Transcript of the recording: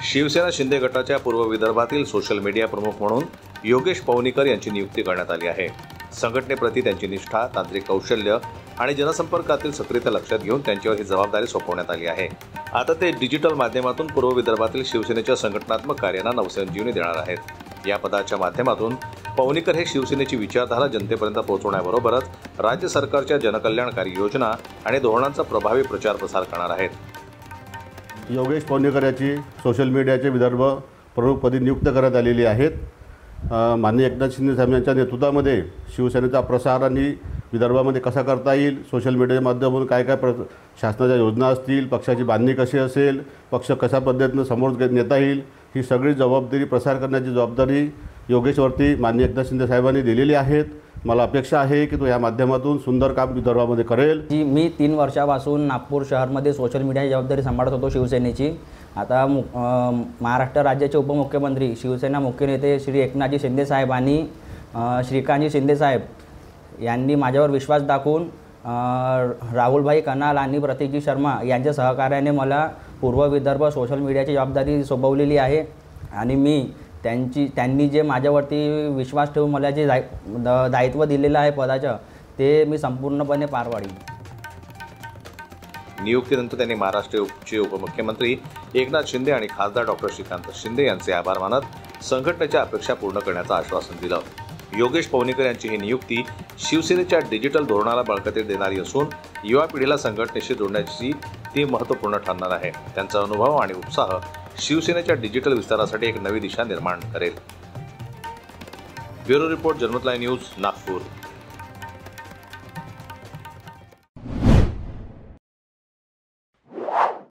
शिवसेना शिंदे गटाच्या पूर्व विदर्भातील सोशल मीडिया प्रमुख म्हणून योगेश पवनीकर यांची नियुक्ती करण्यात आली आहे। संघटनेप्रती त्यांची निष्ठा, तांत्रिक कौशल्य आणि जनसंपर्कातील सक्रियता लक्षात घेऊन त्यांच्यावर ही जबाबदारी सोपवण्यात आली आहे। आता ते डिजिटल माध्यमातून पूर्व विदर्भातील शिवसेनेच्या संघटनात्मक कार्यांना नवसंजीवनी देणार आहेत। या पदाच्या माध्यमातून पवनीकर हे शिवसेनेची विचारधारा जनतेपर्यंत पोहोचवण्याबरोबरच राज्य सरकारच्या जनकल्याणकारी योजना आणि धोरणांचा प्रभावी प्रचार प्रसार करणार आहेत। योगेश पवनीकर याची सोशल मीडियाचे विदर्भ प्रमुखपदी नियुक्त करण्यात आलेली आहेत। माननीय एकनाथ शिंदे साहेब यांच्या नेतृत्वामध्ये शिवसेनेचा प्रसार आणि विदर्भामध्ये कसा करता येईल, सोशल मीडियाच्या माध्यमातून काय शासनाच्या योजना असतील, पक्षाची बांधणी कशी असेल, पक्ष कशा पद्धतीनं समोर नेता येईल, ही सगळी जबाबदारी प्रसार करण्याची जबाबदारी योगेशवरती माननीय एकनाथ शिंदे साहेबांनी दिलेली आहेत। मला अपेक्षा आहे की तो या माध्यमातून सुंदर काम विदर्भामध्ये करेल। मी 3 वर्षापासून नागपूर शहरामध्ये सोशल मीडियाची जबाबदारी सांभाळत होतो शिवसेनेची। आता महाराष्ट्र राज्याचे उपमुख्यमंत्री, शिवसेना मुख्य नेते श्री एकनाथजी शिंदे साहेब आणि श्रीकांतजी शिंदे साहेब यांनी माझ्यावर विश्वास दाखवून राहुलभाई कनाल आणि प्रतीकजी शर्मा यांच्या सहकार्याने मला पूर्व विदर्भ सोशल मीडियाची जबाबदारी सोपवलेली आहे आणि त्यांनी जे माझ्यावरती विश्वास ठेवून मला जे दायित्व दिलेलं आहे पदाचं, ते मी संपूर्णपणे पार पाडीन। नियुक्तीनंतर त्यांनी महाराष्ट्राचे उपमुख्यमंत्री एकनाथ शिंदे आणि खासदार डॉक्टर श्रीकांत शिंदे यांचे आभार मानत संघटनेच्या अपेक्षा पूर्ण करण्याचं आश्वासन दिलं। योगेश पवनीकर यांची ही नियुक्ती शिवसेनेच्या डिजिटल धोरणाला बळकटी देणारी असून युवा पिढीला संघटनेशी जोडण्याची ती महत्त्वपूर्ण ठरणार आहे। त्यांचा अनुभव आणि उत्साह शिवसेनेच्या डिजिटल विस्तारासाठी एक नवी दिशा निर्माण करेल। ब्युरो रिपोर्ट, जनमत लाईव्ह न्यूज, नागपूर।